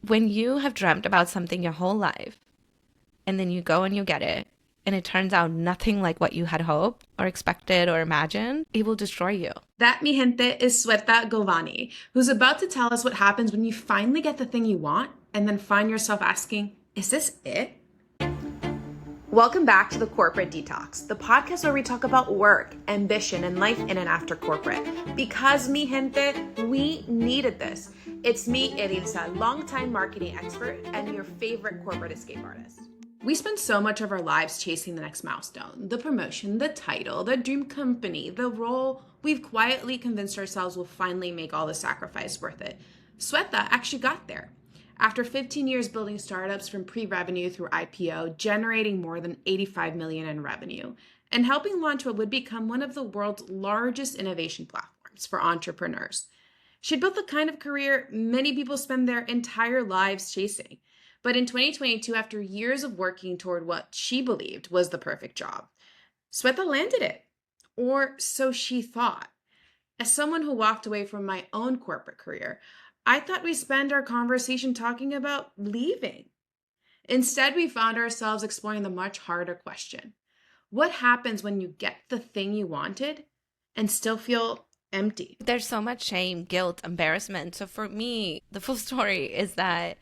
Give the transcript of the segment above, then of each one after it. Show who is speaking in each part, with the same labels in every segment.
Speaker 1: When you have dreamt about something your whole life and then you go and you get it and it turns out nothing like what you had hoped or expected or imagined, it will destroy you.
Speaker 2: That, mi gente, is Sweta Govani, who's about to tell us what happens when you finally get the thing you want and then find yourself asking, is this it? Welcome back to the Corporate Detox, the podcast where we talk about work, ambition, and life in and after corporate. Because, mi gente, we needed this. It's me, Erilsa, longtime marketing expert and your favorite corporate escape artist. We spend so much of our lives chasing the next milestone, the promotion, the title, the dream company, the role we've quietly convinced ourselves will finally make all the sacrifice worth it. Sweta actually got there. After 15 years building startups from pre-revenue through IPO, generating more than 85 million in revenue, and helping launch what would become one of the world's largest innovation platforms for entrepreneurs. She built the kind of career many people spend their entire lives chasing. But in 2022, after years of working toward what she believed was the perfect job, Sweta landed it. Or so she thought. As someone who walked away from my own corporate career, I thought we'd spend our conversation talking about leaving. Instead, we found ourselves exploring the much harder question. What happens when you get the thing you wanted and still feel empty?
Speaker 1: There's so much shame, guilt, embarrassment. So for me, the full story is that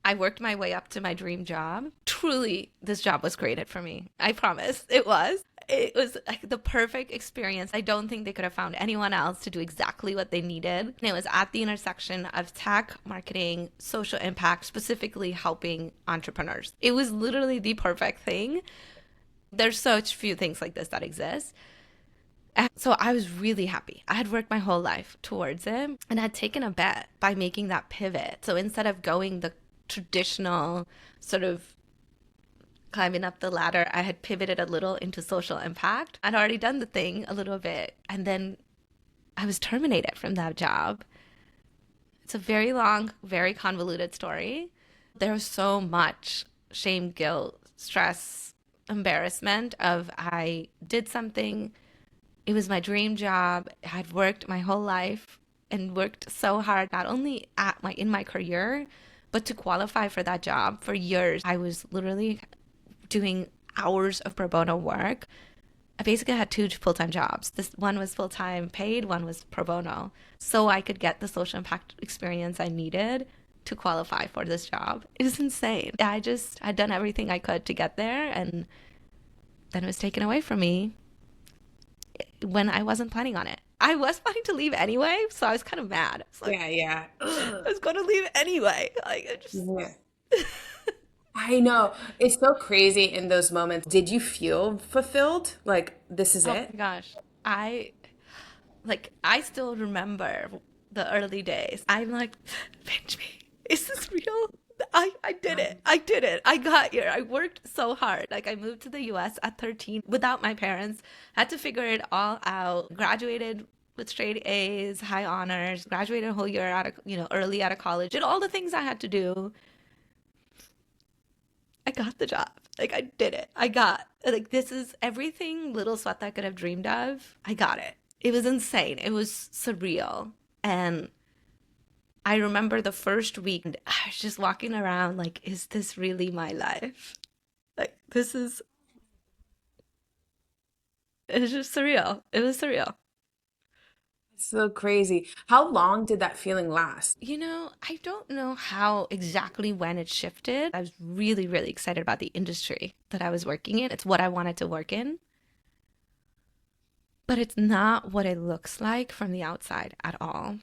Speaker 1: I worked my way up to my dream job. Truly, this job was created for me. I promise it was. It was like the perfect experience. I don't think they could have found anyone else to do exactly what they needed. And it was at the intersection of tech, marketing, social impact, specifically helping entrepreneurs. It was literally the perfect thing. There's such few things like this that exist. And so I was really happy. I had worked my whole life towards it and had taken a bet by making that pivot. So instead of going the traditional sort of climbing up the ladder, I had pivoted a little into social impact. I'd already done the thing a little bit, and then I was terminated from that job. It's a very long, very convoluted story. There was so much shame, guilt, stress, embarrassment of I did something. It was my dream job. I'd worked my whole life and worked so hard, not only in my career, but to qualify for that job for years. I was literally doing hours of pro bono work. I basically had two full-time jobs. This one was full-time paid, one was pro bono. So I could get the social impact experience I needed to qualify for this job. It was insane. I'd done everything I could to get there, and then it was taken away from me when I wasn't planning on it. I was planning to leave anyway, so I was kind of mad. It's like,
Speaker 2: Yeah.
Speaker 1: I was going to leave anyway.
Speaker 2: Yeah. I know. It's so crazy in those moments. Did you feel fulfilled? Like, this is
Speaker 1: Oh
Speaker 2: it?
Speaker 1: my gosh. I still remember the early days. I'm like, pinch me. Is this real? I did it. I did it. I got here. I worked so hard. Like I moved to the US at 13 without my parents. Had to figure it all out. Graduated with straight A's, high honors, graduated a whole year early out of college. Did all the things I had to do. I got the job. Like I did it. This is everything little Sweta could have dreamed of. I got it. It was insane. It was surreal. And I remember the first week, I was just walking around like, is this really my life? Like, it was just surreal. It was surreal.
Speaker 2: So crazy. How long did that feeling last?
Speaker 1: I don't know how exactly when it shifted. I was really, really excited about the industry that I was working in. It's what I wanted to work in, but it's not what it looks like from the outside at all.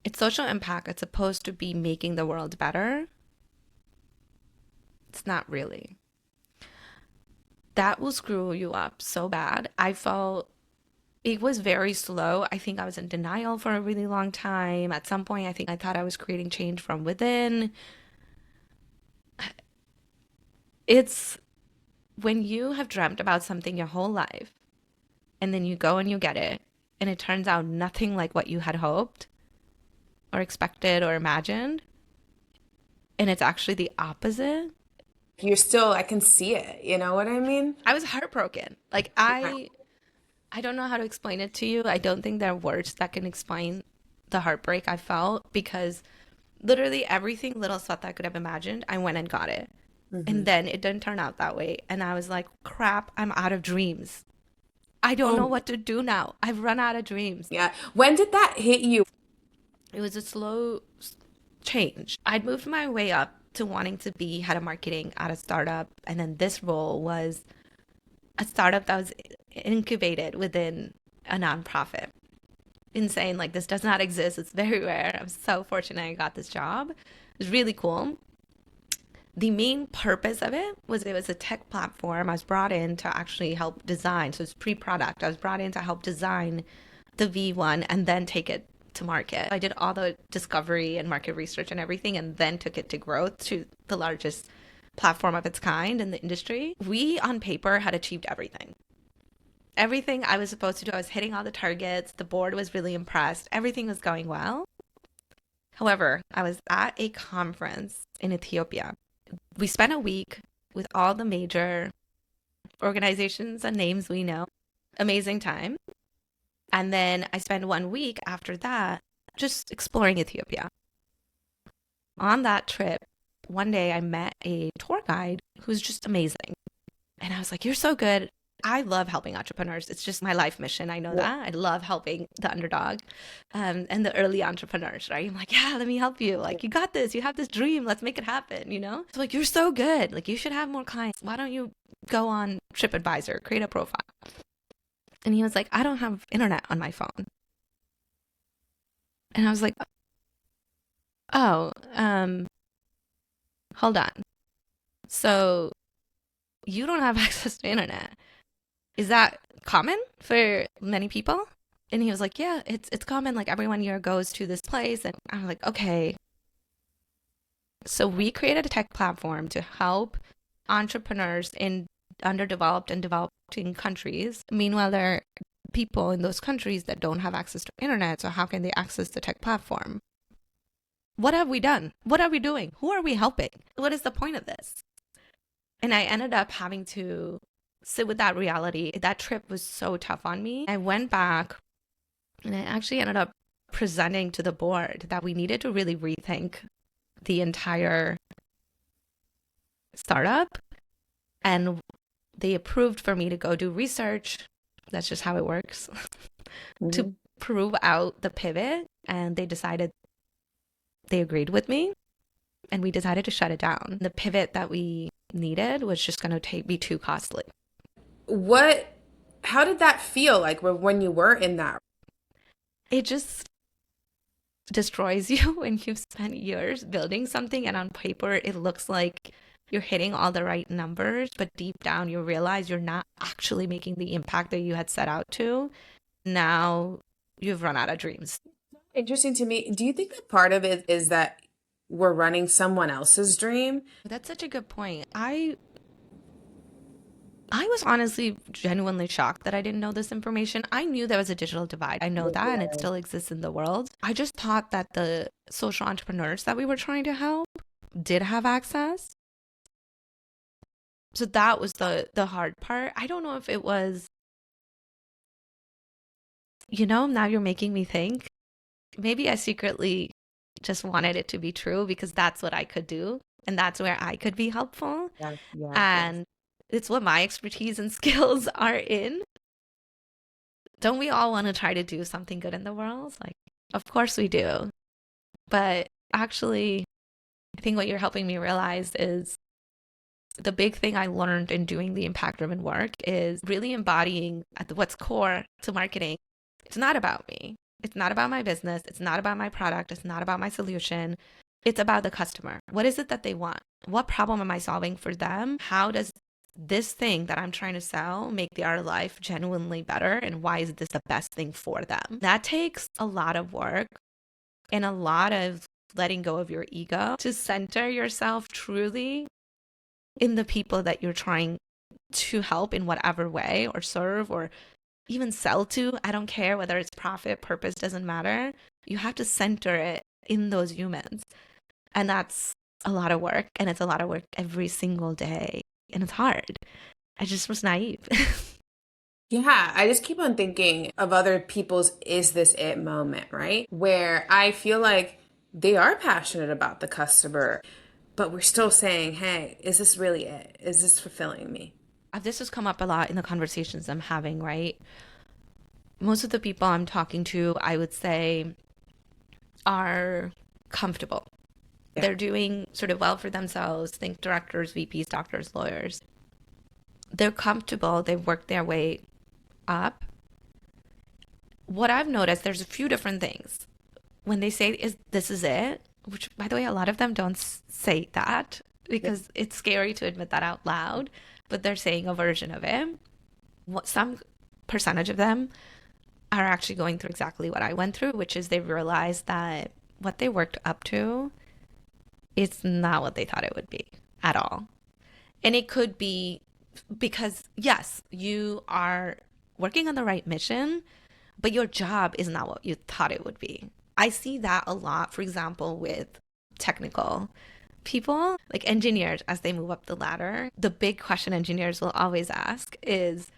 Speaker 1: It's social impact. It's supposed to be making the world better. It's not really. That will screw you up so bad. I felt it was very slow. I think I was in denial for a really long time. At some point, I think I thought I was creating change from within. It's when you have dreamt about something your whole life and then you go and you get it and it turns out nothing like what you had hoped or expected or imagined, and it's actually the opposite.
Speaker 2: I can see it. You know what I mean?
Speaker 1: I was heartbroken.
Speaker 2: Yeah.
Speaker 1: I don't know how to explain it to you. I don't think there are words that can explain the heartbreak I felt because Literally everything little Sweta could have imagined, I went and got it.
Speaker 2: Mm-hmm.
Speaker 1: And then it didn't turn out that way. And I was like, crap, I'm out of dreams. I don't know
Speaker 2: Oh,
Speaker 1: what to do now. I've run out of dreams.
Speaker 2: yeah. When did that hit you?
Speaker 1: It was a slow change. I'd moved my way up to wanting to be head of marketing at a startup. And then this role was a startup that was incubated within a nonprofit. Insane. Like, this does not exist. It's very rare. I'm so fortunate I got this job. It was really cool. The main purpose of it was a tech platform. I was brought in to actually help design. So it's pre-product. I was brought in to help design the V1 and then take it to market. I did all the discovery and market research and everything, and then took it to growth to the largest platform of its kind in the industry. We, on paper, had achieved everything. Everything I was supposed to do, I was hitting all the targets. The board was really impressed. Everything was going well. However, I was at a conference in Ethiopia. We spent a week with all the major organizations and names we know. Amazing time. And then I spent 1 week after that just exploring Ethiopia. On that trip, one day I met a tour guide who's just amazing. And I was like, you're so good. I love helping entrepreneurs. It's just my life mission. I know that. I love helping the underdog and the early entrepreneurs, right? I'm like, yeah, let me help you. Like, you got this. You have this dream. Let's make it happen, you know? So like, you're so good. Like, you should have more clients. Why don't you go on TripAdvisor, create a profile? And he was like, I don't have internet on my phone. And I was like, oh, hold on. So you don't have access to internet. Is that common for many people? And he was like, yeah, it's common. Like, everyone here goes to this place. And I'm like, okay. So we created a tech platform to help entrepreneurs in underdeveloped and developing countries. Meanwhile, there are people in those countries that don't have access to internet. So how can they access the tech platform? What have we done? What are we doing? Who are we helping? What is the point of this? And I ended up having to sit with that reality. That trip was so tough on me. I went back and I actually ended up presenting to the board that we needed to really rethink the entire startup. And they approved for me to go do research. That's just how it works. To prove out the pivot. And they decided, they agreed with me. And we decided to shut it down. The pivot that we needed was just going to be too costly.
Speaker 2: How did that feel like when you were in that?
Speaker 1: It just destroys you when you've spent years building something and on paper it looks like you're hitting all the right numbers, but deep down you realize you're not actually making the impact that you had set out to. Now you've run out of dreams.
Speaker 2: Interesting to me. Do you think that part of it is that we're running someone else's dream?
Speaker 1: That's such a good point. I was honestly genuinely shocked that I didn't know this information. I knew there was a digital divide. I know that, and it still exists in the world. I just thought that the social entrepreneurs that we were trying to help did have access. So that was the hard part. I don't know if it was, now you're making me think. Maybe I secretly just wanted it to be true because that's what I could do and that's where I could be helpful.
Speaker 2: Yes, yes,
Speaker 1: And it's what my expertise and skills are in. Don't we all want to try to do something good in the world? Like, of course we do. But actually, I think what you're helping me realize is the big thing I learned in doing the impact-driven work is really embodying at what's core to marketing. It's not about me. It's not about my business. It's not about my product. It's not about my solution. It's about the customer. What is it that they want? What problem am I solving for them? How does this thing that I'm trying to sell make their life genuinely better? And why is this the best thing for them? That takes a lot of work and a lot of letting go of your ego to center yourself truly in the people that you're trying to help in whatever way or serve or even sell to. I don't care whether it's profit, purpose, doesn't matter. You have to center it in those humans. And that's a lot of work. And it's a lot of work every single day. And it's hard. I just was naive.
Speaker 2: Yeah, I just keep on thinking of other people's "is this it" moment, right? Where I feel like they are passionate about the customer, but we're still saying, hey, is this really it? Is this fulfilling me?
Speaker 1: This has come up a lot in the conversations I'm having, right? Most of the people I'm talking to, I would say, are comfortable.
Speaker 2: Yeah.
Speaker 1: They're doing sort of well for themselves. Think directors, VPs, doctors, lawyers. They're comfortable. They've worked their way up. What I've noticed, there's a few different things. When they say, "Is this is it?" Which, by the way, a lot of them don't say that because it's scary to admit that out loud, but they're saying a version of it. Some percentage of them are actually going through exactly what I went through, which is they realized that what they worked up to is not what they thought it would be at all. And it could be because, yes, you are working on the right mission, but your job is not what you thought it would be. I see that a lot, for example, with technical people, like engineers, as they move up the ladder. The big question engineers will always ask is,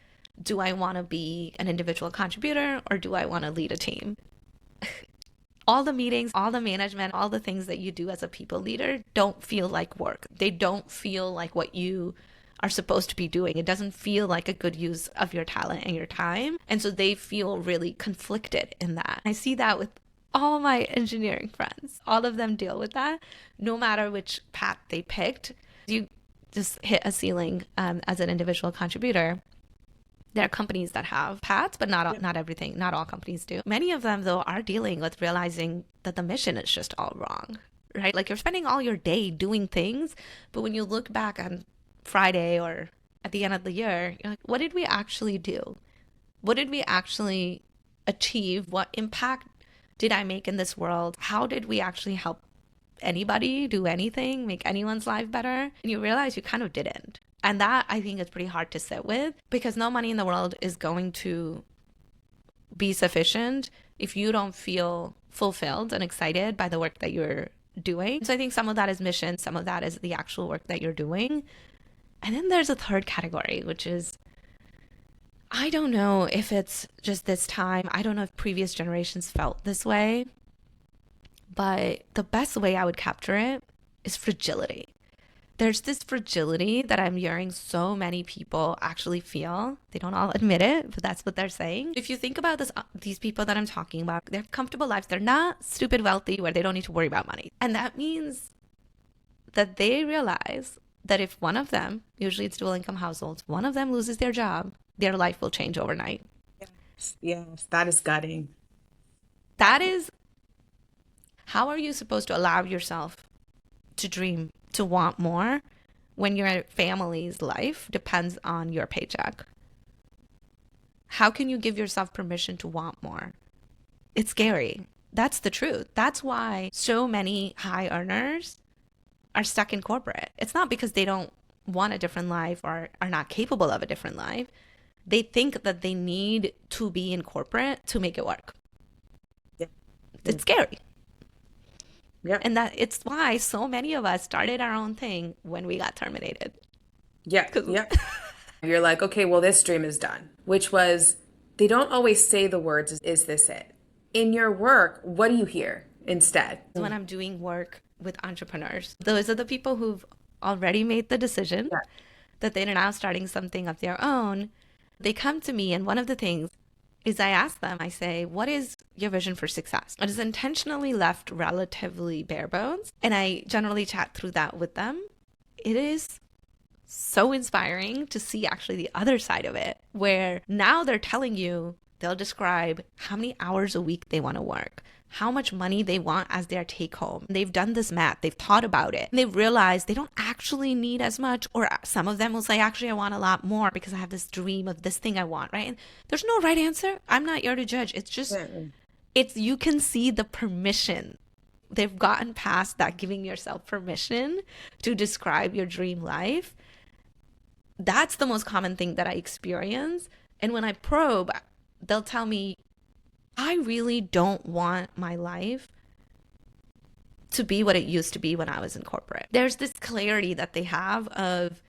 Speaker 1: do I want to be an individual contributor or do I want to lead a team? All the meetings, all the management, all the things that you do as a people leader don't feel like work. They don't feel like what you are supposed to be doing. It doesn't feel like a good use of your talent and your time. And so they feel really conflicted in that. I see that with all my engineering friends. All of them deal with that. No matter which path they picked, you just hit a ceiling as an individual contributor. There are companies that have paths, but not everything. Not all companies do. Many of them, though, are dealing with realizing that the mission is just all wrong, right? Like you're spending all your day doing things, but when you look back on Friday or at the end of the year, you're like, what did we actually do? What did we actually achieve? What impact did I make in this world? How did we actually help anybody do anything, make anyone's life better? And you realize you kind of didn't. And that I think is pretty hard to sit with because no money in the world is going to be sufficient if you don't feel fulfilled and excited by the work that you're doing. So I think some of that is mission, some of that is the actual work that you're doing. And then there's a third category, which is, I don't know if it's just this time. I don't know if previous generations felt this way, but the best way I would capture it is fragility. There's this fragility that I'm hearing so many people actually feel. They don't all admit it, but that's what they're saying. If you think about this, these people that I'm talking about, they're comfortable lives. They're not stupid wealthy where they don't need to worry about money. And that means that they realize that if one of them, usually it's dual income households, one of them loses their job, their life will change overnight.
Speaker 2: Yes, that is gutting.
Speaker 1: That is, how are you supposed to allow yourself to dream, to want more when your family's life depends on your paycheck? How can you give yourself permission to want more? It's scary. That's the truth. That's why so many high earners are stuck in corporate. It's not because they don't want a different life or are not capable of a different life. They think that they need to be in corporate to make it work.
Speaker 2: Yeah.
Speaker 1: It's scary.
Speaker 2: Yeah.
Speaker 1: And that it's why so many of us started our own thing when we got terminated.
Speaker 2: Yeah. Yeah. You're like, okay, well, this dream is done, which was, they don't always say the words, is this it? In your work, what do you hear instead?
Speaker 1: When I'm doing work with entrepreneurs, those are the people who've already made the decision that they're now starting something of their own. They come to me, and one of the things is I ask them, I say, what is your vision for success? It is intentionally left relatively bare bones, and I generally chat through that with them. It is so inspiring to see actually the other side of it, where now they're telling you, they'll describe how many hours a week they want to work, how much money they want as their take home. They've done this math, they've thought about it, and they've realized they don't actually need as much, or some of them will say, actually, I want a lot more because I have this dream of this thing I want, right? And there's no right answer. I'm not here to judge. It's just, you can see the permission. They've gotten past that giving yourself permission to describe your dream life. That's the most common thing that I experience. And when I probe, they'll tell me, I really don't want my life to be what it used to be when I was in corporate. There's this clarity that they have of,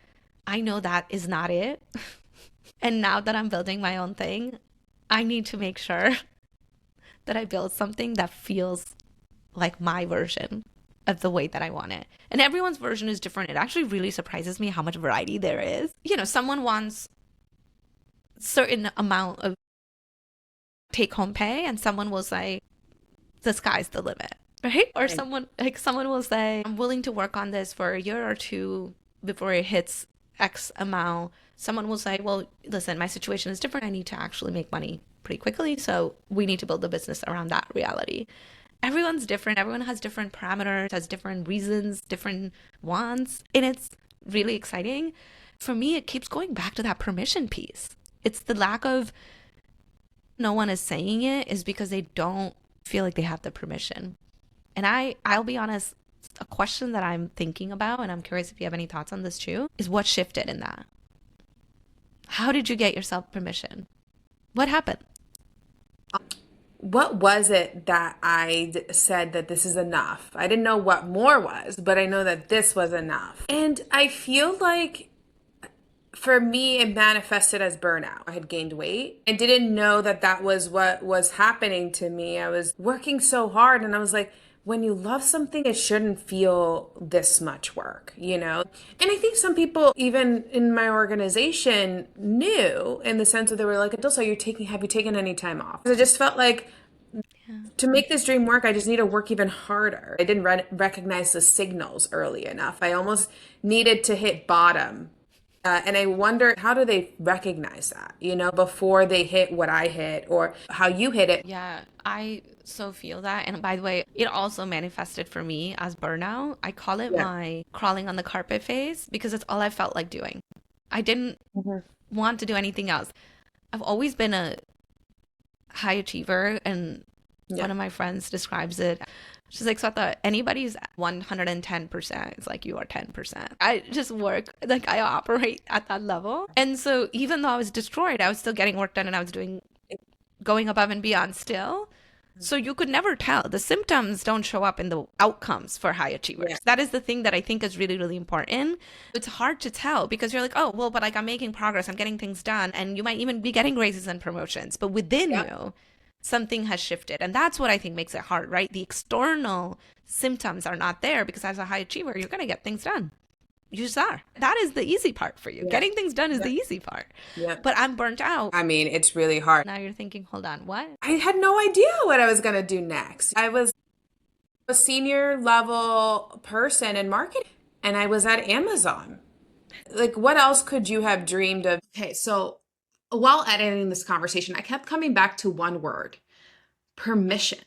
Speaker 1: I know that is not it. And now that I'm building my own thing, I need to make sure that I build something that feels like my version of the way that I want it. And everyone's version is different. It actually really surprises me how much variety there is. You know, someone wants certain amount of take home pay and someone will say the sky's the limit, right? Or someone will say I'm willing to work on this for a year or two before it hits X amount. Someone will say, well, listen, my situation is different. I need to actually make money pretty quickly, so we need to build a business around that reality. Everyone's different. Everyone has different parameters, has different reasons, different wants, and it's really exciting. For me, it keeps going back to that permission piece. It's the lack of, no one is saying it is because they don't feel like they have the permission. And I'll be honest, a question that I'm thinking about, and I'm curious if you have any thoughts on this too, is what shifted in that? How did you get yourself permission? What happened?
Speaker 2: What was it that said that this is enough? I didn't know what more was, but I know that this was enough. And I feel like for me, it manifested as burnout. I had gained weight. I didn't know that that was what was happening to me. I was working so hard and I was like, when you love something, it shouldn't feel this much work, you know? And I think some people, even in my organization, knew in the sense that they were like, Adilsa, have you taken any time off? I just felt like to make this dream work, I just need to work even harder. I didn't recognize the signals early enough. I almost needed to hit bottom. And I wonder, how do they recognize that, you know, before they hit what I hit or how you hit it?
Speaker 1: Yeah, I so feel that. And by the way, it also manifested for me as burnout. I call it my crawling on the carpet phase because it's all I felt like doing. I didn't want to do anything else. I've always been a high achiever, and one of my friends describes it. She's like, Sweta, anybody's 110%. It's like you are 10%. I just work, like I operate at that level. And so even though I was destroyed, I was still getting work done and I was going above and beyond still. So you could never tell. The symptoms don't show up in the outcomes for high achievers. Yeah. That is the thing that I think is really, really important. It's hard to tell because you're like, oh, well, but like I'm making progress. I'm getting things done. And you might even be getting raises and promotions. But within you, something has shifted. And that's what I think makes it hard, right? The external symptoms are not there because as a high achiever, you're going to get things done. You just are. That is the easy part for you. Yeah. Getting things done is the easy part. Yeah. But I'm burnt out.
Speaker 2: I mean, it's really hard.
Speaker 1: Now you're thinking, hold on, what?
Speaker 2: I had no idea what I was going to do next. I was a senior level person in marketing and I was at Amazon. Like, what else could you have dreamed of? Okay, so while editing this conversation, I kept coming back to one word, permission.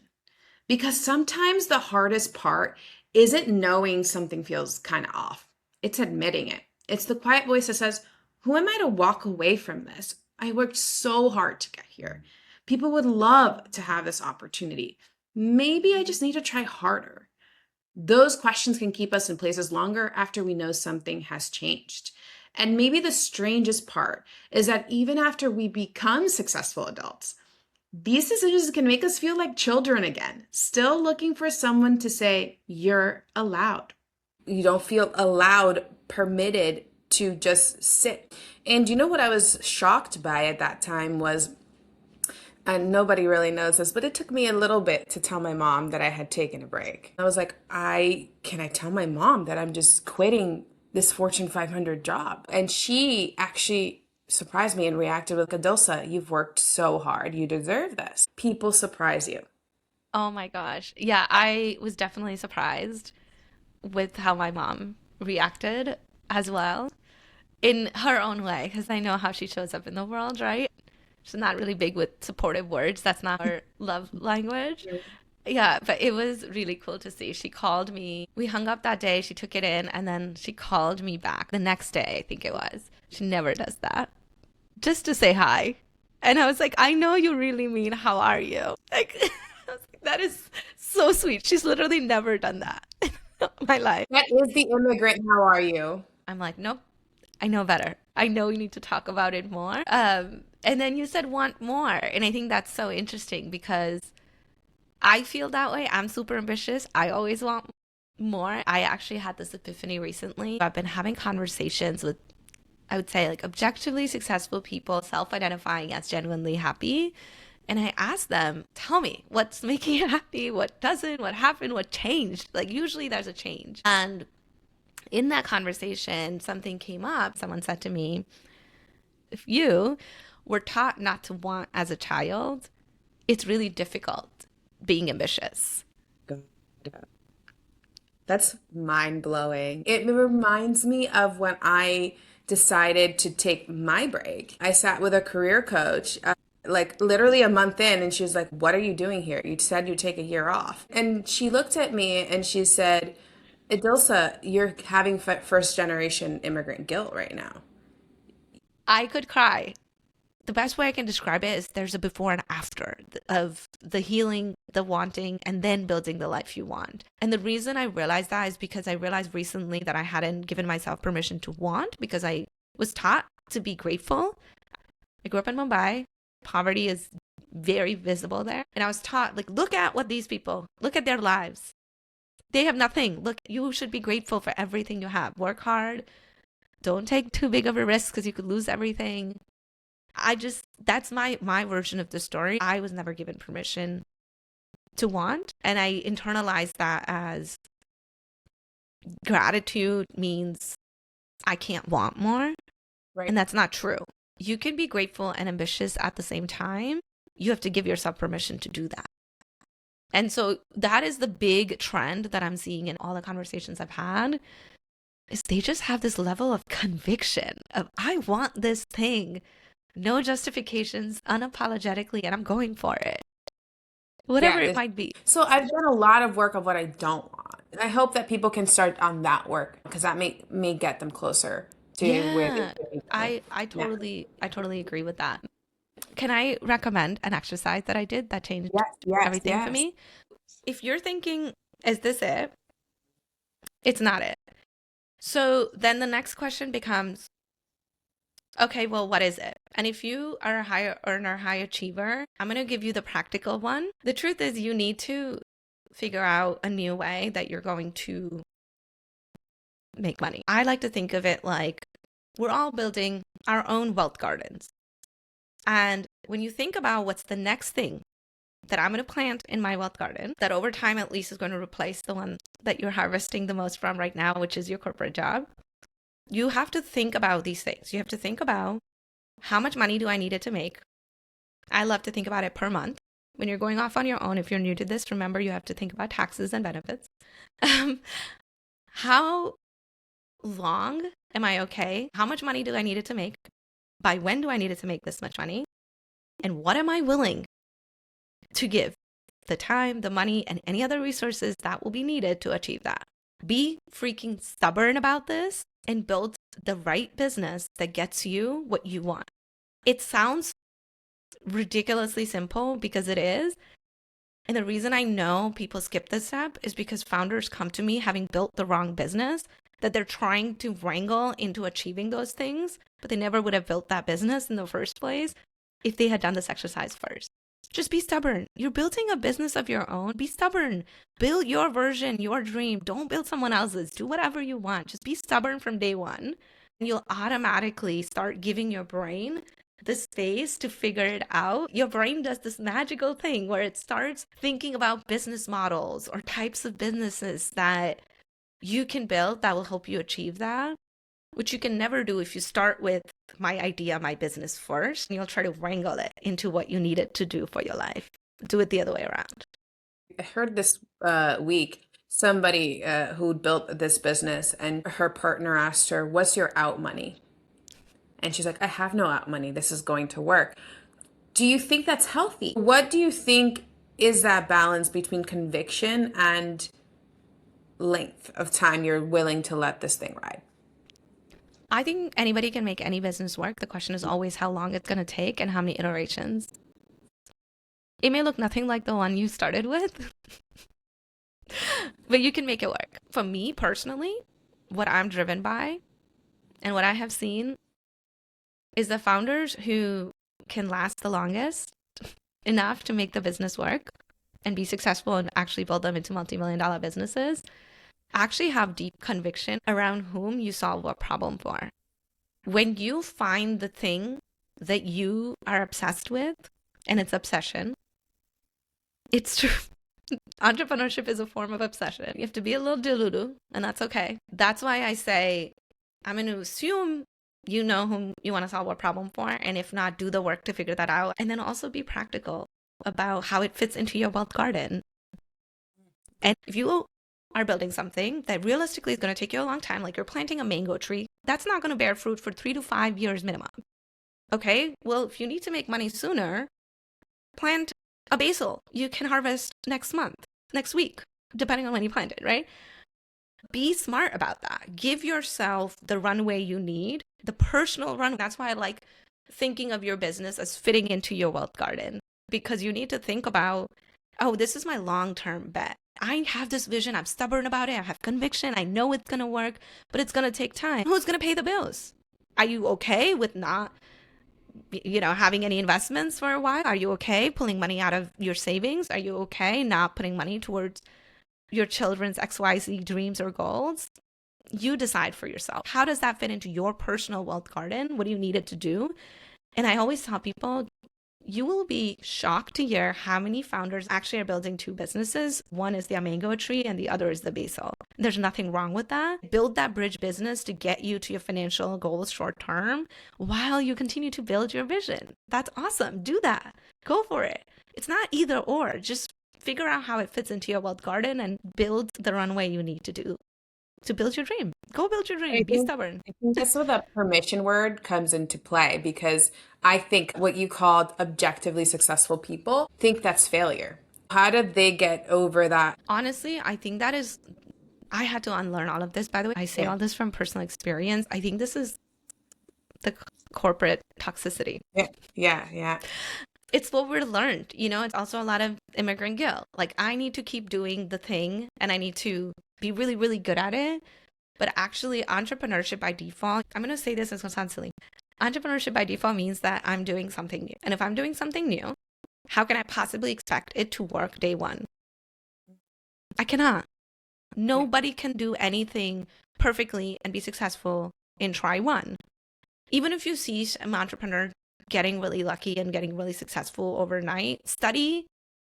Speaker 2: Because sometimes the hardest part isn't knowing something feels kind of off. It's admitting it. It's the quiet voice that says, who am I to walk away from this? I worked so hard to get here. People would love to have this opportunity. Maybe I just need to try harder. Those questions can keep us in places longer after we know something has changed. And maybe the strangest part is that even after we become successful adults, these decisions can make us feel like children again, still looking for someone to say, you're allowed. You don't feel allowed, permitted to just sit. And you know what I was shocked by at that time was, and nobody really knows this, but it took me a little bit to tell my mom that I had taken a break. I was like, can I tell my mom that I'm just quitting this Fortune 500 job? And she actually surprised me and reacted with, Adilsa, you've worked so hard. You deserve this. People surprise you.
Speaker 1: Oh my gosh. Yeah, I was definitely surprised with how my mom reacted as well in her own way, because I know how she shows up in the world, right? She's not really big with supportive words. That's not her love language. Yeah, but it was really cool to see. She called me. We hung up that day. She took it in, and then she called me back the next day, I think it was. She never does that. Just to say hi. And I was like, I know you really mean, how are you? Like, I was like, that is so sweet. She's literally never done that in my life.
Speaker 2: That is the immigrant, how are you?
Speaker 1: I'm like, nope, I know better. I know we need to talk about it more. And then you said want more. And I think that's so interesting because I feel that way. I'm super ambitious. I always want more. I actually had this epiphany recently. I've been having conversations with, I would say, like objectively successful people, self-identifying as genuinely happy. And I asked them, tell me what's making you happy, what doesn't, what happened, what changed. Like usually there's a change. And in that conversation, something came up. Someone said to me, if you were taught not to want as a child, it's really difficult being ambitious.
Speaker 2: That's mind blowing. It reminds me of when I decided to take my break. I sat with a career coach, like literally a month in, and she was like, "What are you doing here? You said you'd take a year off." And she looked at me and she said, "Adilsa, you're having first generation immigrant guilt right now."
Speaker 1: I could cry. The best way I can describe it is there's a before and after of the healing, the wanting, and then building the life you want. And the reason I realized that is because I realized recently that I hadn't given myself permission to want because I was taught to be grateful. I grew up in Mumbai. Poverty is very visible there. And I was taught, like, look at what these people, look at their lives. They have nothing. Look, you should be grateful for everything you have. Work hard. Don't take too big of a risk because you could lose everything. That's my version of the story. I was never given permission to want, and I internalized that as gratitude means I can't want more.
Speaker 2: Right.
Speaker 1: And that's not true. You can be grateful and ambitious at the same time. You have to give yourself permission to do that. And so that is the big trend that I'm seeing in all the conversations I've had, is they just have this level of conviction of, I want this thing. No justifications, unapologetically, and I'm going for it. Whatever it might be.
Speaker 2: So I've done a lot of work of what I don't want. I hope that people can start on that work because that may get them closer to where they should be.
Speaker 1: I totally agree with that. Can I recommend an exercise that I did that changed everything for me? If you're thinking, is this it? It's not it. So then the next question becomes, okay, well, what is it? And if you are a high earner, high achiever, I'm going to give you the practical one. The truth is you need to figure out a new way that you're going to make money. I like to think of it like we're all building our own wealth gardens. And when you think about what's the next thing that I'm going to plant in my wealth garden, that over time at least is going to replace the one that you're harvesting the most from right now, which is your corporate job, you have to think about these things. You have to think about, how much money do I need it to make? I love to think about it per month. When you're going off on your own, if you're new to this, remember you have to think about taxes and benefits. How long am I okay? How much money do I need it to make? By when do I need it to make this much money? And what am I willing to give? The time, the money, and any other resources that will be needed to achieve that. Be freaking stubborn about this and build the right business that gets you what you want. It sounds ridiculously simple because it is. And the reason I know people skip this step is because founders come to me having built the wrong business that they're trying to wrangle into achieving those things, but they never would have built that business in the first place if they had done this exercise first. Just be stubborn. You're building a business of your own. Be stubborn. Build your version, your dream. Don't build someone else's. Do whatever you want. Just be stubborn from day one. And you'll automatically start giving your brain the space to figure it out. Your brain does this magical thing where it starts thinking about business models or types of businesses that you can build that will help you achieve that, which you can never do if you start with my idea, my business first, and you'll try to wrangle it into what you need it to do for your life. Do it the other way around.
Speaker 2: I heard this week somebody who built this business, and her partner asked her, "What's your out money?" And she's like, "I have no out money. This is going to work." Do you think that's healthy? What do you think is that balance between conviction and length of time you're willing to let this thing ride?
Speaker 1: I think anybody can make any business work. The question is always how long it's going to take and how many iterations. It may look nothing like the one you started with, but you can make it work. For me personally, what I'm driven by and what I have seen is the founders who can last the longest enough to make the business work and be successful and actually build them into multi-million-dollar businesses actually have deep conviction around whom you solve a problem for. When you find the thing that you are obsessed with, and it's obsession. It's true. Entrepreneurship is a form of obsession. You have to be a little delulu, and that's okay. That's why I say I'm going to assume you know whom you want to solve a problem for, and if not, do the work to figure that out. And then also be practical about how it fits into your wealth garden. And if you are building something that realistically is going to take you a long time, like you're planting a mango tree, that's not going to bear fruit for 3 to 5 years minimum. Okay, well, if you need to make money sooner, plant a basil. You can harvest next month, next week, depending on when you plant it, right? Be smart about that. Give yourself the runway you need, the personal runway. That's why I like thinking of your business as fitting into your wealth garden, because you need to think about, oh, this is my long-term bet. I have this vision. I'm stubborn about it. I have conviction. I know it's going to work, but it's going to take time. Who's going to pay the bills? Are you okay with not, having any investments for a while? Are you okay pulling money out of your savings? Are you okay not putting money towards your children's XYZ dreams or goals? You decide for yourself. How does that fit into your personal wealth garden? What do you need it to do? And I always tell people, you will be shocked to hear how many founders actually are building 2 businesses. One is the mango tree and the other is the basil. There's nothing wrong with that. Build that bridge business to get you to your financial goals short term while you continue to build your vision. That's awesome. Do that. Go for it. It's not either or. Just figure out how it fits into your wealth garden and build the runway you need to do to build your dream. Go build your dream. Be stubborn.
Speaker 2: I think that's where the permission word comes into play, because I think what you called objectively successful people think that's failure. How did they get over that?
Speaker 1: Honestly, I think that is, I had to unlearn all of this. By the way, I say all this from personal experience. I think this is the corporate toxicity.
Speaker 2: Yeah.
Speaker 1: It's what we're learned. It's also a lot of immigrant guilt. Like, I need to keep doing the thing and I need to be really, really good at it. But actually, entrepreneurship by default, I'm going to say this, it's going to sound silly. Entrepreneurship by default means that I'm doing something new. And if I'm doing something new, how can I possibly expect it to work day one? I cannot. Nobody can do anything perfectly and be successful in try one. Even if you see an entrepreneur getting really lucky and getting really successful overnight, study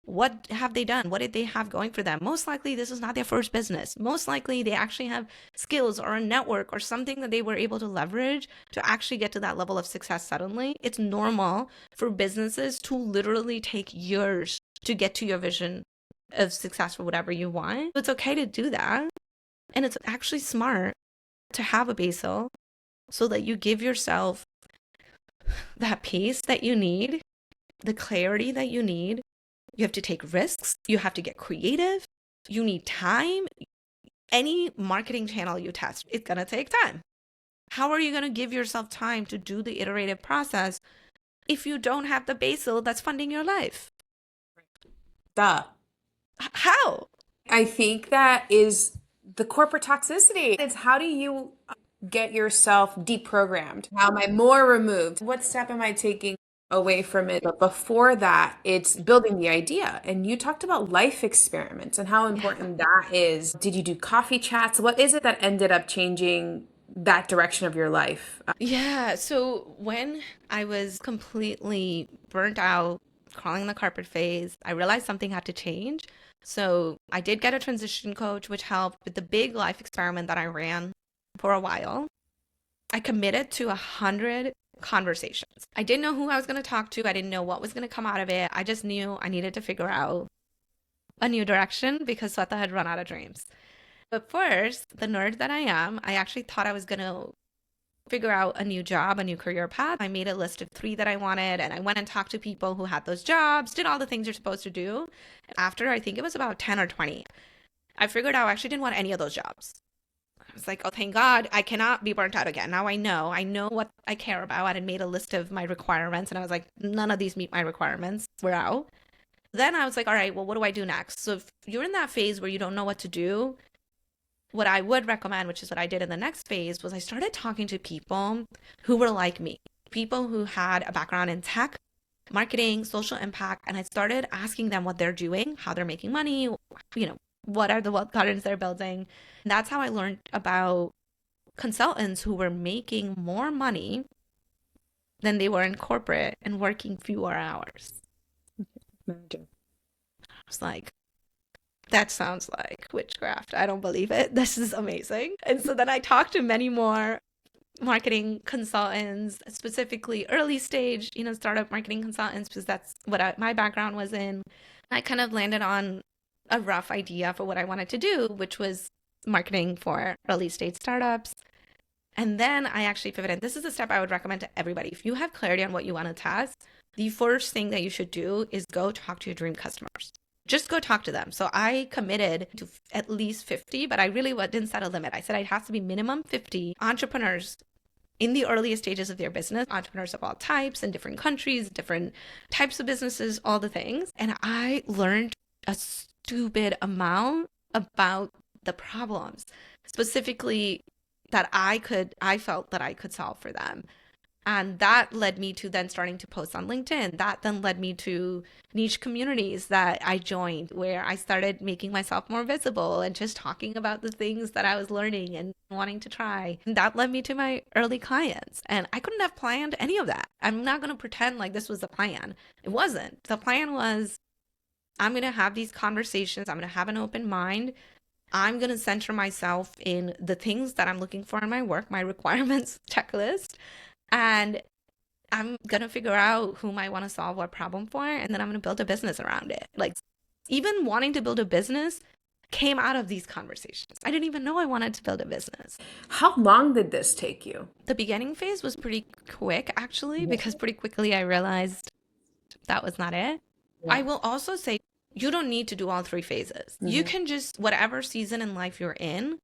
Speaker 1: what have they done? What did they have going for them? Most likely, this is not their first business. Most likely, they actually have skills or a network or something that they were able to leverage to actually get to that level of success suddenly. It's normal for businesses to literally take years to get to your vision of success for whatever you want. It's okay to do that. And it's actually smart to have a basil so that you give yourself that peace that you need, the clarity that you need. You have to take risks. You have to get creative. You need time. Any marketing channel you test, it's going to take time. How are you going to give yourself time to do the iterative process if you don't have the basil that's funding your life?
Speaker 2: Duh.
Speaker 1: How?
Speaker 2: I think that is the corporate toxicity. It's how do you get yourself deprogrammed? How am I more removed? What step am I taking away from it? But before that, it's building the idea. And you talked about life experiments and how important that is. Did you do coffee chats? What is it that ended up changing that direction of your life?
Speaker 1: Yeah. So when I was completely burnt out, crawling the carpet phase, I realized something had to change. So I did get a transition coach, which helped with the big life experiment that I ran for a while. I committed to 100 conversations. I didn't know who I was going to talk to. I didn't know what was going to come out of it. I just knew I needed to figure out a new direction because Sweta had run out of dreams. But first, the nerd that I am, I actually thought I was going to figure out a new job, a new career path. I made a list of 3 that I wanted, and I went and talked to people who had those jobs, did all the things you're supposed to do. After, I think it was about 10 or 20, I figured out I actually didn't want any of those jobs. I was like, oh, thank God, I cannot be burnt out again. Now I know what I care about. I had made a list of my requirements and I was like, none of these meet my requirements. We're out. Then I was like, all right, well, what do I do next? So if you're in that phase where you don't know what to do, what I would recommend, which is what I did in the next phase, was I started talking to people who were like me, people who had a background in tech, marketing, social impact, and I started asking them what they're doing, how they're making money, what are the wealth gardens they're building. And that's how I learned about consultants who were making more money than they were in corporate and working fewer hours.
Speaker 2: manager.
Speaker 1: I was like, that sounds like witchcraft. I don't believe it. This is amazing. And so then I talked to many more marketing consultants, specifically early stage, startup marketing consultants, because that's what my background was in. I kind of landed on a rough idea for what I wanted to do, which was marketing for early stage startups. And then I actually pivoted. This is a step I would recommend to everybody. If you have clarity on what you want to test, the first thing that you should do is go talk to your dream customers. Just go talk to them. So I committed to at least 50, but I really didn't set a limit. I said it has to be minimum 50 entrepreneurs in the earliest stages of their business, entrepreneurs of all types in different countries, different types of businesses, all the things. And I learned a stupid amount about the problems, specifically that I felt that I could solve for them. And that led me to then starting to post on LinkedIn. That then led me to niche communities that I joined, where I started making myself more visible and just talking about the things that I was learning and wanting to try. And that led me to my early clients. And I couldn't have planned any of that. I'm not going to pretend like this was the plan. It wasn't. The plan was, I'm going to have these conversations. I'm going to have an open mind. I'm going to center myself in the things that I'm looking for in my work, my requirements checklist. And I'm going to figure out whom I want to solve what problem for, and then I'm going to build a business around it. Like, even wanting to build a business came out of these conversations. I didn't even know I wanted to build a business.
Speaker 2: How long did this take you?
Speaker 1: The beginning phase was pretty quick, actually, because pretty quickly I realized that was not it. Yeah. I will also say, you don't need to do all three phases. Mm-hmm. You can just, whatever season in life you're in,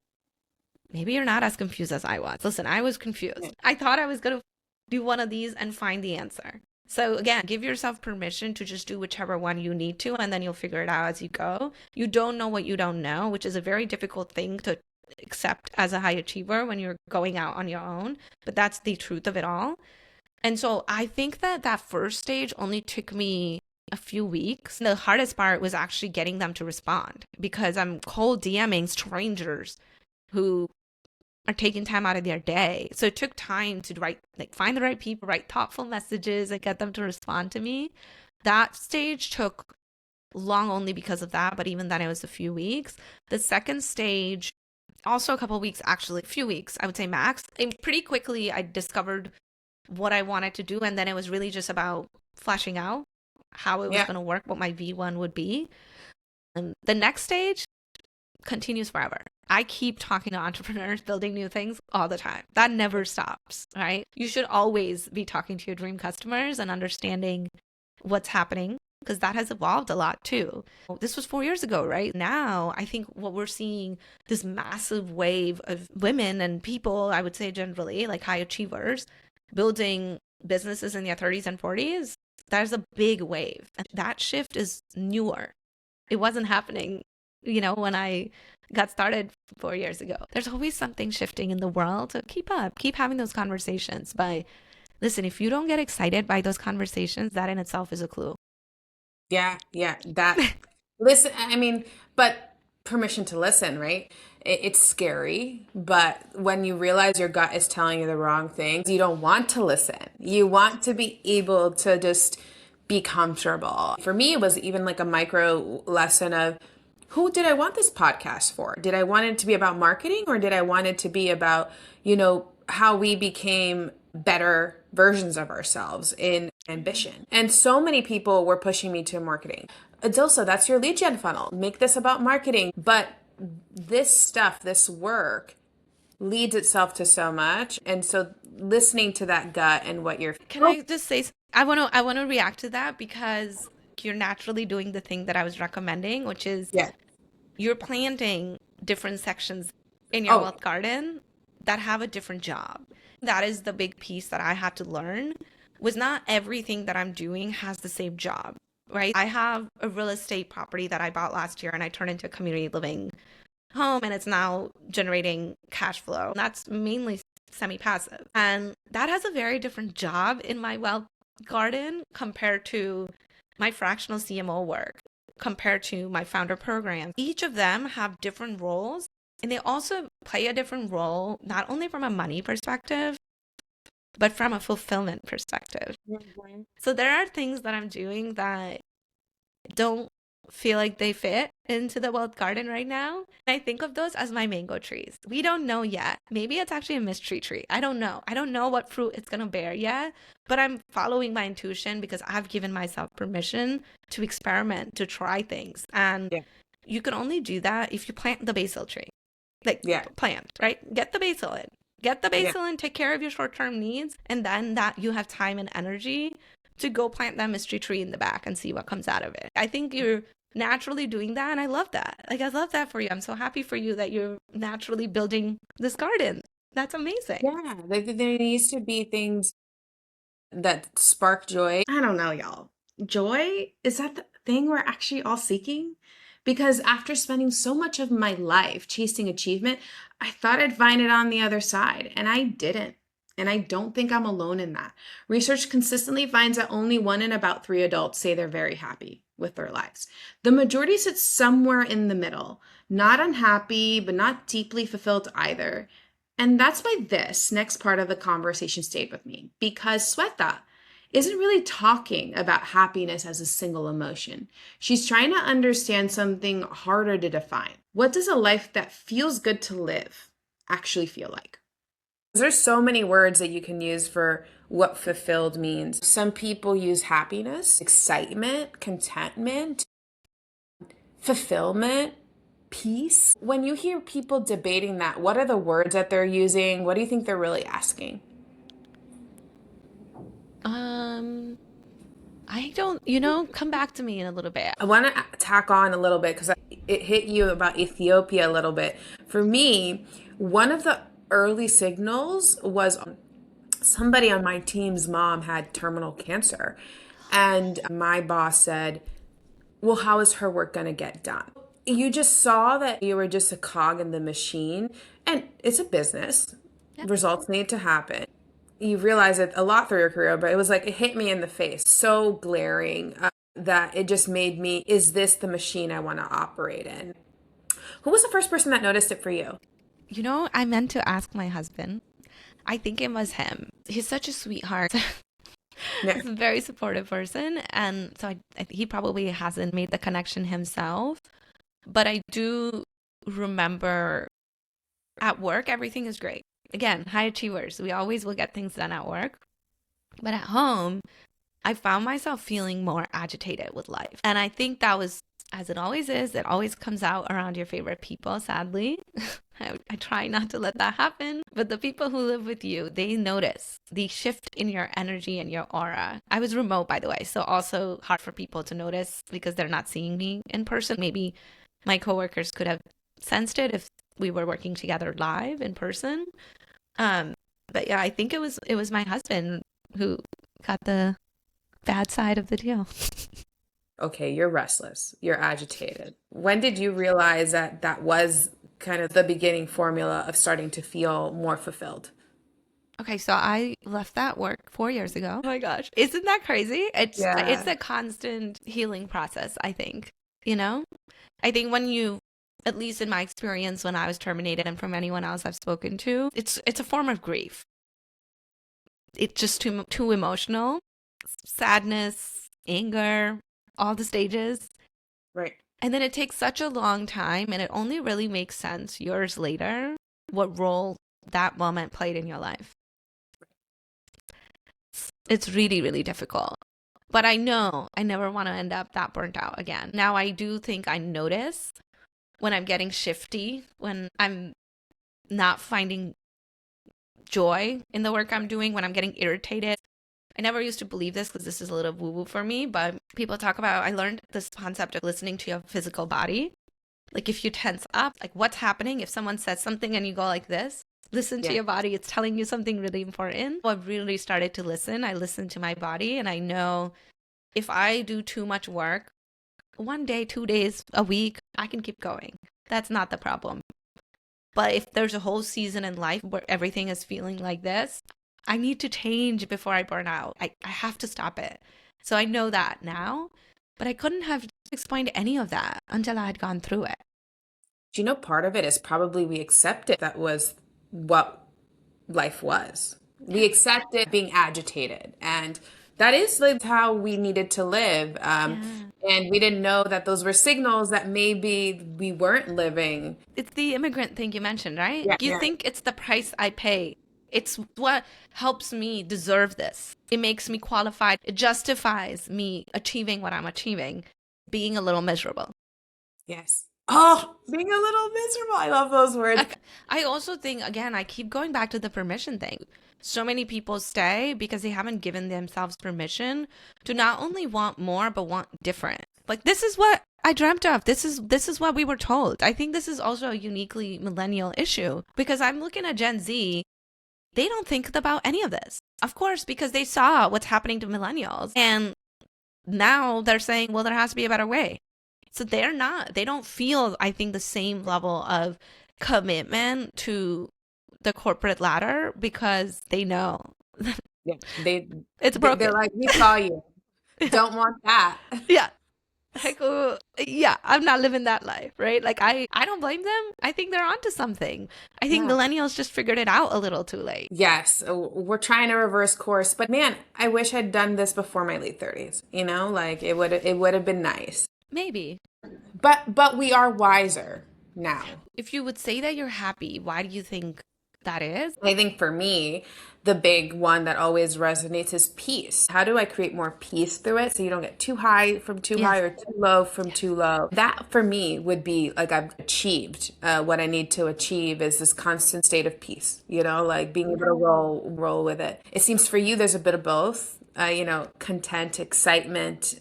Speaker 1: maybe you're not as confused as I was. Listen, I was confused. I thought I was going to do one of these and find the answer. So again, give yourself permission to just do whichever one you need to, and then you'll figure it out as you go. You don't know what you don't know, which is a very difficult thing to accept as a high achiever when you're going out on your own, but that's the truth of it all. And so I think that first stage only took me a few weeks. The hardest part was actually getting them to respond, because I'm cold DMing strangers who are taking time out of their day. So it took time to find the right people, write thoughtful messages, and get them to respond to me. That stage took long only because of that, but even then it was a few weeks. The second stage, also a couple of weeks, actually, a few weeks, I would say max. And pretty quickly I discovered what I wanted to do, and then it was really just about fleshing out how it was going to work, what my V1 would be. And the next stage continues forever. I keep talking to entrepreneurs, building new things all the time. That never stops, right? You should always be talking to your dream customers and understanding what's happening, because that has evolved a lot too. This was 4 years ago, right? Now, I think what we're seeing, this massive wave of women and people, I would say generally, like high achievers, building businesses in their 30s and 40s. There's a big wave. And that shift is newer. It wasn't happening, when I got started 4 years ago. There's always something shifting in the world. So keep up, keep having those conversations. But listen, if you don't get excited by those conversations, that in itself is a clue.
Speaker 2: Yeah. That, listen, but permission to listen, right? It's scary, but when you realize your gut is telling you the wrong things, you don't want to listen. You want to be able to just be comfortable. For me, it was even like a micro lesson of, who did I want this podcast for? Did I want it to be about marketing, or did I want it to be about, how we became better versions of ourselves in ambition? And so many people were pushing me to marketing. Adilsa, that's your lead gen funnel. Make this about marketing. But this stuff, this work leads itself to so much. And so listening to that gut and what you're...
Speaker 1: Can I just say, I want to react to that, because you're naturally doing the thing that I was recommending, which is you're planting different sections in your wealth garden that have a different job. That is the big piece that I had to learn, was not everything that I'm doing has the same job, right? I have a real estate property that I bought last year and I turned into a community living home, and it's now generating cash flow. That's mainly semi-passive. And that has a very different job in my wealth garden compared to my fractional CMO work, compared to my founder program. Each of them have different roles, and they also play a different role, not only from a money perspective, but from a fulfillment perspective. Mm-hmm. So there are things that I'm doing that don't feel like they fit into the walled garden right now. I think of those as my mango trees. We don't know yet. Maybe it's actually a mystery tree. I don't know. I don't know what fruit it's going to bear yet, but I'm following my intuition because I've given myself permission to experiment, to try things. And
Speaker 2: Yeah.
Speaker 1: you can only do that if you plant the basil tree. Like
Speaker 2: Yeah.
Speaker 1: plant, right? Get the basil in. Get the
Speaker 2: Yeah.
Speaker 1: basil in, take care of your short-term needs, and then that you have time and energy to go plant that mystery tree in the back and see what comes out of it. I think you're naturally doing that, and I love that. Like, I love that for you. I'm so happy for you that you're naturally building this garden. That's amazing.
Speaker 2: Yeah. There needs to be things that spark joy. I don't know, y'all. Joy, is that the thing we're actually all seeking? Because after spending so much of my life chasing achievement, I thought I'd find it on the other side, and I didn't. And I don't think I'm alone in that. Research consistently finds that only 1 in about 3 adults say they're very happy with their lives. The majority sits somewhere in the middle, not unhappy, but not deeply fulfilled either. And that's why this next part of the conversation stayed with me, because Sweta isn't really talking about happiness as a single emotion. She's trying to understand something harder to define. What does a life that feels good to live actually feel like? There's so many words that you can use for what fulfilled means. Some people use happiness, excitement, contentment, fulfillment, peace. When you hear people debating that, what are the words that they're using? What do you think they're really asking?
Speaker 1: I don't, come back to me in a little bit.
Speaker 2: I want to tack on a little bit because it hit you about Ethiopia a little bit. For me, one of the early signals was somebody on my team's mom had terminal cancer. And my boss said, well, how is her work going to get done? You just saw that you were just a cog in the machine, and it's a business.
Speaker 1: Yep.
Speaker 2: Results need to happen. You realize it a lot through your career, but it was like it hit me in the face, so glaring that it just made me, is this the machine I want to operate in? Who was the first person that noticed it for you?
Speaker 1: I meant to ask my husband. I think it was him. He's such a sweetheart.
Speaker 2: Yeah.
Speaker 1: He's a very supportive person. And so he probably hasn't made the connection himself. But I do remember at work, everything is great. Again, high achievers. We always will get things done at work. But at home, I found myself feeling more agitated with life. And I think that was, as it always is, it always comes out around your favorite people, sadly. I try not to let that happen. But the people who live with you, they notice the shift in your energy and your aura. I was remote, by the way, so also hard for people to notice because they're not seeing me in person. Maybe my coworkers could have sensed it if we were working together live in person. But yeah, I think it was my husband who got the bad side of the deal.
Speaker 2: Okay, you're restless, you're agitated. When did you realize that that was kind of the beginning formula of starting to feel more fulfilled?
Speaker 1: Okay, so I left that work 4 years ago. Oh my gosh. Isn't that crazy? It's
Speaker 2: Yeah.
Speaker 1: a constant healing process, I think. I think when you, at least in my experience when I was terminated and from anyone else I've spoken to, it's a form of grief. It's just too emotional. Sadness, anger, all the stages.
Speaker 2: Right.
Speaker 1: And then it takes such a long time, and it only really makes sense years later what role that moment played in your life. It's really, really difficult. But I know I never want to end up that burnt out again. Now, I do think I notice when I'm getting shifty, when I'm not finding joy in the work I'm doing, when I'm getting irritated. I never used to believe this because this is a little woo-woo for me, but people talk about, I learned this concept of listening to your physical body. Like if you tense up, like what's happening if someone says something and you go like this? Listen to
Speaker 2: Yeah.
Speaker 1: your body. It's telling you something really important. I've really started to listen. I listen to my body, and I know if I do too much work, 1 day, 2 days, a week, I can keep going. That's not the problem. But if there's a whole season in life where everything is feeling like this, I need to change before I burn out. I have to stop it. So I know that now, but I couldn't have explained any of that until I had gone through it.
Speaker 2: Do you know part of it is probably we accepted that was what life was. We accepted being agitated and That is like how we needed to live.
Speaker 1: Yeah.
Speaker 2: And we didn't know that those were signals that maybe we weren't living.
Speaker 1: It's the immigrant thing you mentioned, right?
Speaker 2: Yeah,
Speaker 1: You
Speaker 2: yeah.
Speaker 1: think it's the price I pay. It's what helps me deserve this. It makes me qualified. It justifies me achieving what I'm achieving, being a little miserable.
Speaker 2: Yes. Oh, being a little miserable. I love those words.
Speaker 1: I also think, again, I keep going back to the permission thing. So many people stay because they haven't given themselves permission to not only want more, but want different. Like, this is what I dreamt of. This is what we were told. I think this is also a uniquely millennial issue because I'm looking at Gen Z. They don't think about any of this. Of course, because they saw what's happening to millennials. And now they're saying, well, there has to be a better way. So they don't feel, I think, the same level of commitment to the corporate ladder because they know
Speaker 2: Yeah,
Speaker 1: it's
Speaker 2: they're
Speaker 1: broken.
Speaker 2: like, we saw you. Don't want that.
Speaker 1: Yeah. Like, yeah, I'm not living that life, right? Like, I don't blame them. I think they're onto something. I think
Speaker 2: Yeah.
Speaker 1: millennials just figured it out a little too late.
Speaker 2: Yes, we're trying to reverse course, but man, I wish I'd done this before my late 30s. Like it would have been nice.
Speaker 1: Maybe.
Speaker 2: But we are wiser now.
Speaker 1: If you would say that you're happy, why do you think that is?
Speaker 2: I think for me, the big one that always resonates is peace. How do I create more peace through it so you don't get too high from too high
Speaker 1: Yes.
Speaker 2: or too low from too low? That for me would be like I've achieved what I need to achieve is this constant state of peace, like being able to roll with it. It seems for you there's a bit of both, content, excitement,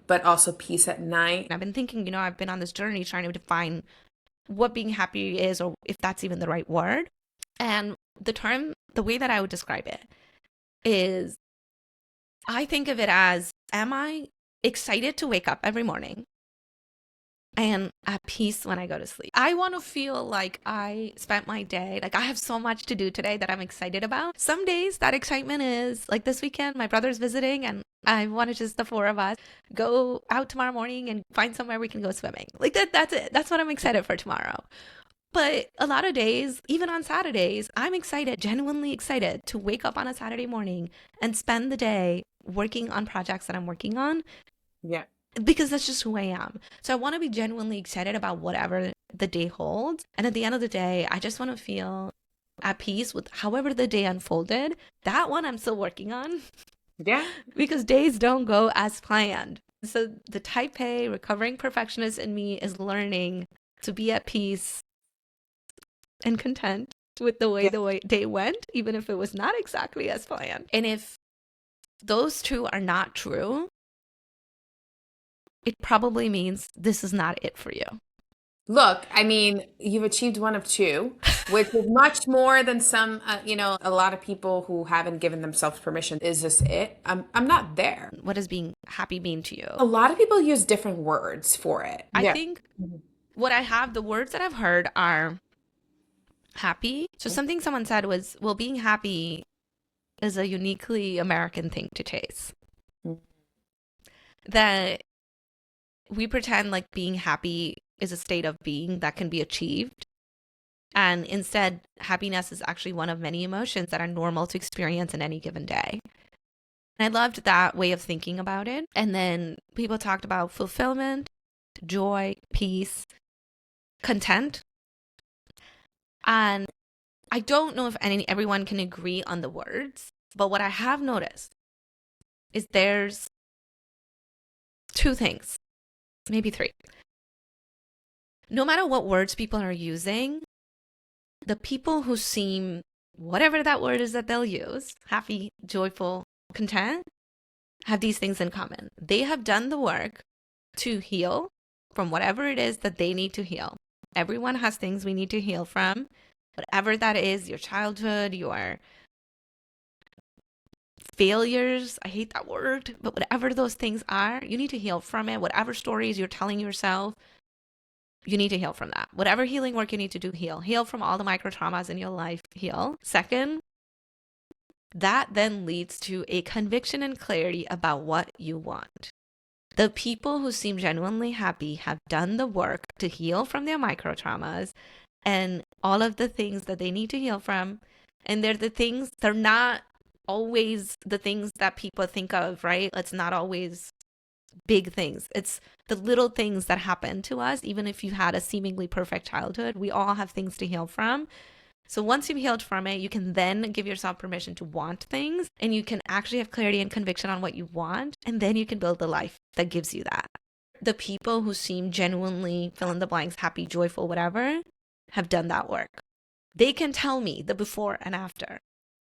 Speaker 2: but also peace at night.
Speaker 1: I've been thinking, I've been on this journey trying to define what being happy is or if that's even the right word. And the way that I would describe it is I think of it as, am I excited to wake up every morning and at peace when I go to sleep? I want to feel like I spent my day, like I have so much to do today that I'm excited about. Some days that excitement is like this weekend, my brother's visiting and I want to just the four of us go out tomorrow morning and find somewhere we can go swimming. Like that's it. That's what I'm excited for tomorrow. But a lot of days, even on Saturdays, I'm excited, genuinely excited to wake up on a Saturday morning and spend the day working on projects that I'm working on
Speaker 2: Yeah.
Speaker 1: because that's just who I am. So I want to be genuinely excited about whatever the day holds. And at the end of the day, I just want to feel at peace with however the day unfolded. That one I'm still working on
Speaker 2: Yeah.
Speaker 1: because days don't go as planned. So the type A recovering perfectionist in me is learning to be at peace and content with the way the day went, even if it was not exactly as planned. And if those two are not true, it probably means this is not it for you.
Speaker 2: Look, I mean, you've achieved one of two, which is much more than some, a lot of people who haven't given themselves permission. Is this it? I'm not there.
Speaker 1: What does being happy mean to you?
Speaker 2: A lot of people use different words for it.
Speaker 1: I think the words that I've heard are happy. So something someone said was, well, being happy is a uniquely American thing to chase. That we pretend like being happy is a state of being that can be achieved. And instead, happiness is actually one of many emotions that are normal to experience in any given day. And I loved that way of thinking about it. And then people talked about fulfillment, joy, peace, content. And I don't know if everyone can agree on the words, but what I have noticed is there's two things, maybe three. No matter what words people are using, the people who seem, whatever that word is that they'll use, happy, joyful, content, have these things in common. They have done the work to heal from whatever it is that they need to heal. Everyone has things we need to heal from, whatever that is, your childhood, your failures. I hate that word, but whatever those things are, you need to heal from it. Whatever stories you're telling yourself, you need to heal from that. Whatever healing work you need to do, heal. Heal from all the micro traumas in your life, heal. Second, that then leads to a conviction and clarity about what you want. The people who seem genuinely happy have done the work to heal from their micro traumas and all of the things that they need to heal from. And they're not always the things that people think of, right? It's not always big things. It's the little things that happen to us. Even if you had a seemingly perfect childhood, we all have things to heal from. So once you've healed from it, you can then give yourself permission to want things, and you can actually have clarity and conviction on what you want. And then you can build the life that gives you that. The people who seem genuinely fill in the blanks, happy, joyful, whatever, have done that work. They can tell me the before and after.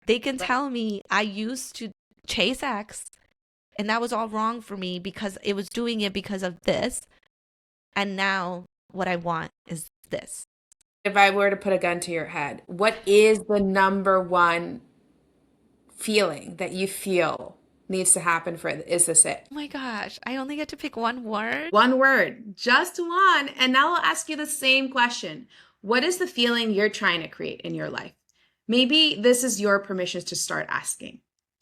Speaker 1: They can tell me I used to chase X and that was all wrong for me because it was doing it because of this. And now what I want is this.
Speaker 2: If I were to put a gun to your head, what is the number one feeling that you feel needs to happen for it? Is this it?
Speaker 1: Oh my gosh, I only get to pick one word.
Speaker 2: One word, just one. And now I'll ask you the same question. What is the feeling you're trying to create in your life? Maybe this is your permission to start asking.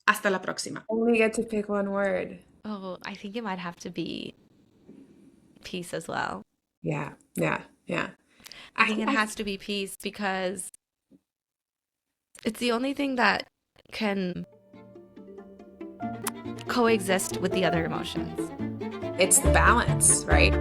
Speaker 2: Hasta la próxima. Only get to pick one word.
Speaker 1: Oh, I think it might have to be peace as well.
Speaker 2: Yeah.
Speaker 1: I think it has to be peace because it's the only thing that can coexist with the other emotions.
Speaker 2: It's the balance, right?